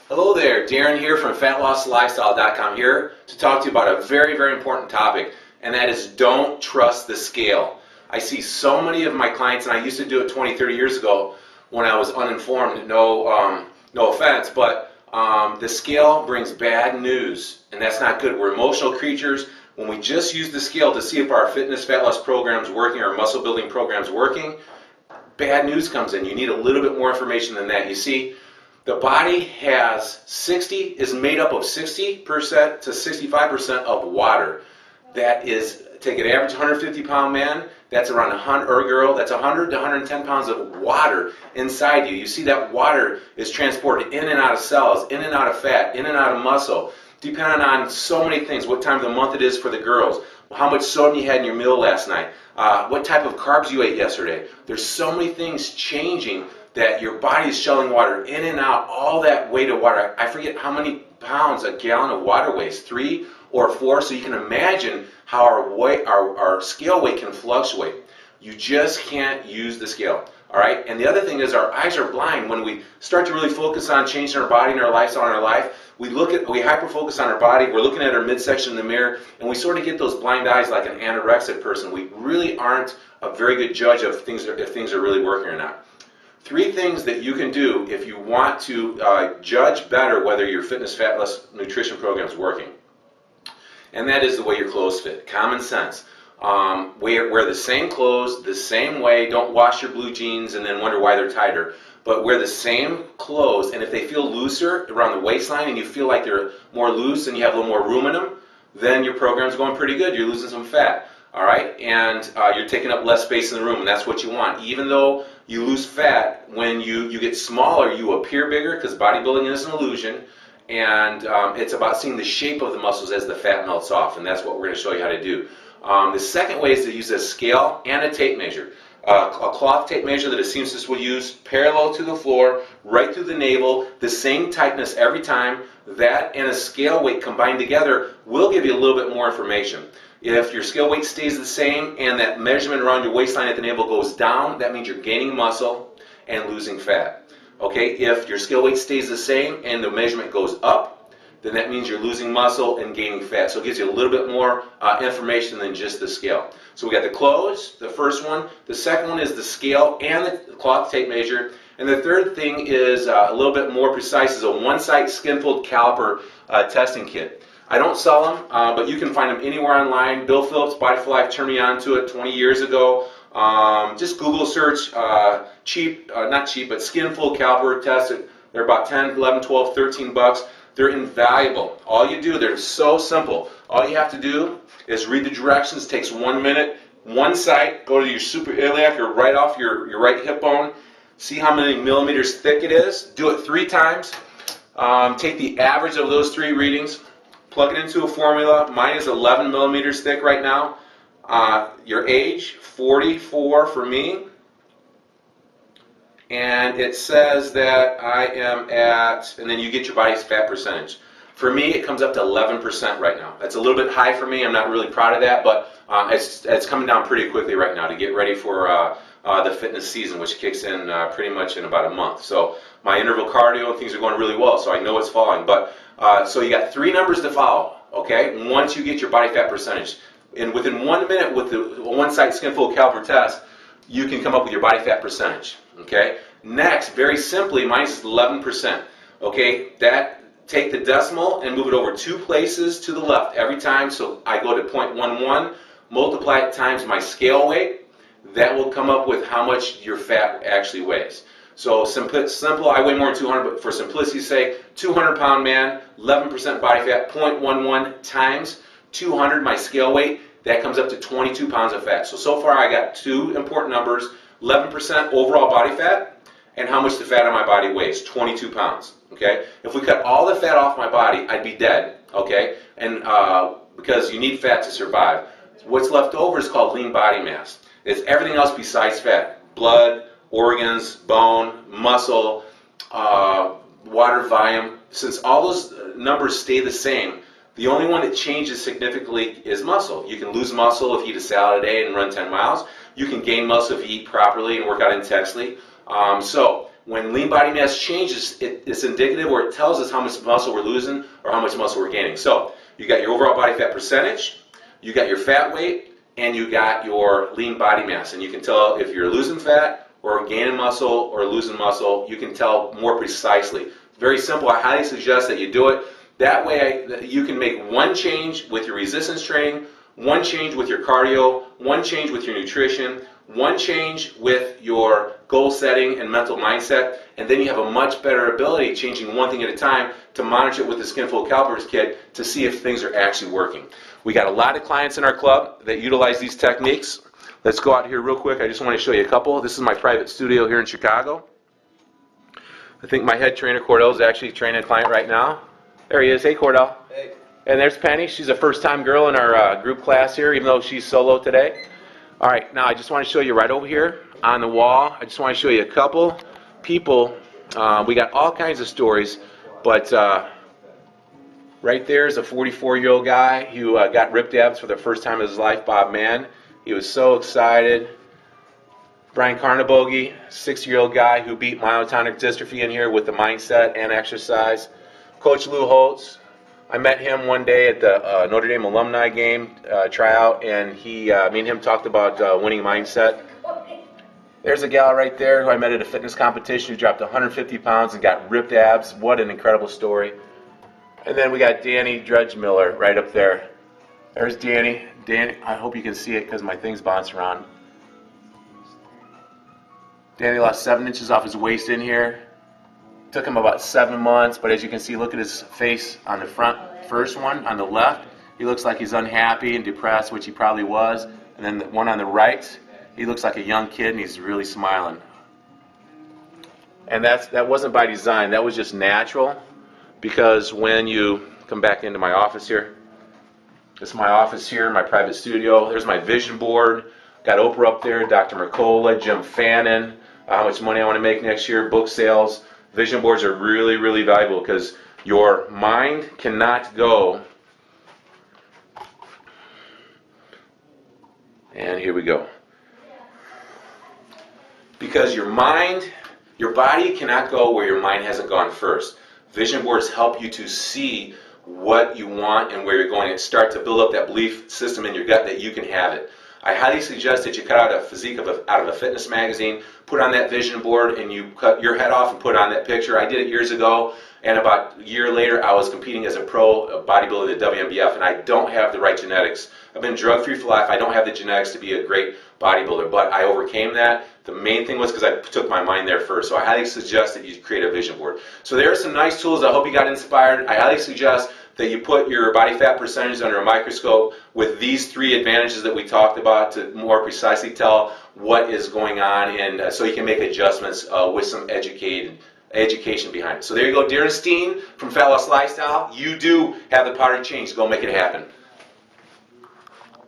Hello there, Darin here from FatLossLifestyle.com here to talk to you about a very, very important topic, and that is don't trust the scale. I see so many of my clients, and I used to do it 20, 30 years ago when I was uninformed, no offense, but the scale brings bad news, and that's not good. We're emotional creatures. When we just use the scale to see if our fitness fat loss program is working or muscle building program is working, bad news comes in. You need a little bit more information than that. You see, the body is made up of 60% to 65% of water. That is, take an average 150-pound man, that's around 100, or girl, that's 100 to 110 pounds of water inside you. You see that water is transported in and out of cells, in and out of fat, in and out of muscle, depending on so many things, what time of the month it is for the girls, how much sodium you had in your meal last night, what type of carbs you ate yesterday. There's so many things changing that your body is shelling water in and out, all that weight of water. I forget how many pounds a gallon of water weighs, 3 or 4, so you can imagine how our scale weight can fluctuate. You just can't use the scale, all right? And the other thing is our eyes are blind. When we start to really focus on changing our body and our lifestyle and our life, we hyper-focus on our body, we're looking at our midsection in the mirror, and we sort of get those blind eyes like an anorexic person. We really aren't a very good judge of if things are really working or not. 3 things that you can do if you want to judge better whether your fitness fat loss nutrition program is working. And that is the way your clothes fit. Common sense. Wear the same clothes the same way. Don't wash your blue jeans and then wonder why they're tighter. But wear the same clothes, and if they feel looser around the waistline and you feel like they're more loose and you have a little more room in them, then your program's going pretty good. You're losing some fat. All right, and you're taking up less space in the room, and that's what you want. Even though you lose fat, when you get smaller, you appear bigger, because bodybuilding is an illusion, and it's about seeing the shape of the muscles as the fat melts off, and that's what we're going to show you how to do. The second way is to use a scale and a tape measure. A cloth tape measure that a seamstress will use, parallel to the floor, right through the navel, the same tightness every time. That and a scale weight combined together will give you a little bit more information. If your scale weight stays the same and that measurement around your waistline at the navel goes down, that means you're gaining muscle and losing fat. Okay, if your scale weight stays the same and the measurement goes up, then that means you're losing muscle and gaining fat. So it gives you a little bit more information than just the scale. So we got the clothes, the first one. The second one is the scale and the cloth tape measure. And the third thing is a little bit more precise, is a one-site skin-fold caliper testing kit. I don't sell them, but you can find them anywhere online. Bill Phillips, Body for Life, turned me on to it 20 years ago. Just Google search not cheap, but skin-fold caliper test. They're about 10, 11, 12, 13 bucks. They're invaluable. All you do, they're so simple. All you have to do is read the directions. It takes 1 minute. One site, go to your suprailiac or right off your right hip bone. See how many millimeters thick it is. Do it 3 times. Take the average of those 3 readings. Plug it into a formula. Mine is 11 millimeters thick right now. Your age, 44 for me. And it says that I am at, and then you get your body's fat percentage. For me, it comes up to 11% right now. That's a little bit high for me. I'm not really proud of that, but it's coming down pretty quickly right now to get ready for the fitness season, which kicks in pretty much in about a month. So my interval cardio and things are going really well, so I know it's falling. But so you got 3 numbers to follow, okay? Once you get your body fat percentage, and within 1 minute with the one-site skin-fold caliper test, you can come up with your body fat percentage, okay? Next, very simply, mine is 11%, okay? Take the decimal and move it over 2 places to the left every time. So I go to 0.11, multiply it times my scale weight. That will come up with how much your fat actually weighs. So simple, I weigh more than 200, but for simplicity's sake, 200-pound man, 11% body fat, 0.11 times 200, my scale weight, that comes up to 22 pounds of fat. So far I got 2 important numbers, 11% overall body fat, and how much the fat on my body weighs, 22 pounds, okay? If we cut all the fat off my body, I'd be dead, okay? And because you need fat to survive. What's left over is called lean body mass. It's everything else besides fat. Blood, organs, bone, muscle, water volume. Since all those numbers stay the same, the only one that changes significantly is muscle. You can lose muscle if you eat a salad a day and run 10 miles. You can gain muscle if you eat properly and work out intensely. So when lean body mass changes, it's indicative, or it tells us how much muscle we're losing or how much muscle we're gaining. So you got your overall body fat percentage, you got your fat weight, and you got your lean body mass. And you can tell if you're losing fat or gaining muscle or losing muscle. You can tell more precisely. Very simple. I highly suggest that you do it. That way you can make one change with your resistance training, one change with your cardio, one change with your nutrition, one change with your goal setting and mental mindset, and then you have a much better ability, changing one thing at a time, to monitor it with the Skinful of Calipers kit to see if things are actually working. We got a lot of clients in our club that utilize these techniques. Let's go out here real quick. I just want to show you a couple. This is my private studio here in Chicago. I think my head trainer, Cordell, is actually training a client right now. There he is. Hey, Cordell. Hey. And there's Penny. She's a first-time girl in our group class here, even though she's solo today. All right, now I just want to show you right over here on the wall. I just want to show you a couple people. We got all kinds of stories, but right there is a 44-year-old guy who got ripped abs for the first time in his life, Bob Mann. He was so excited. Brian Carnabogie, 60-year-old guy who beat myotonic dystrophy in here with the mindset and exercise. Coach Lou Holtz, I met him one day at the Notre Dame alumni game tryout, and me and him talked about winning mindset. There's a gal right there who I met at a fitness competition who dropped 150 pounds and got ripped abs. What an incredible story. And then we got Danny Dredgemiller right up there. There's Danny. Danny, I hope you can see it because my thing's bouncing around. Danny lost 7 inches off his waist in here. Took him about 7 months, but as you can see, look at his face on the first one on the left. He looks like he's unhappy and depressed, which he probably was. And then the one on the right, he looks like a young kid and he's really smiling. And that wasn't by design, that was just natural, because when you come back into my office here, this is my office here, my private studio. There's my vision board. Got Oprah up there, Dr. Mercola, Jim Fannin, how much money I want to make next year, book sales. Vision boards are really, really valuable because your mind cannot go. And here we go. Because your body cannot go where your mind hasn't gone first. Vision boards help you to see what you want and where you're going and start to build up that belief system in your gut that you can have it. I highly suggest that you cut out a physique out of a fitness magazine, put on that vision board, and you cut your head off and put on that picture. I did it years ago, and about a year later, I was competing as a pro bodybuilder at the WNBF, and I don't have the right genetics. I've been drug-free for life. I don't have the genetics to be a great bodybuilder, but I overcame that. The main thing was because I took my mind there first, so I highly suggest that you create a vision board. So there are some nice tools. I hope you got inspired. I highly suggest that you put your body fat percentage under a microscope with these 3 advantages that we talked about to more precisely tell what is going on, and so you can make adjustments with some education behind it. So there you go, Darin Steen from Fat Loss Lifestyle. You do have the power to change. Go make it happen.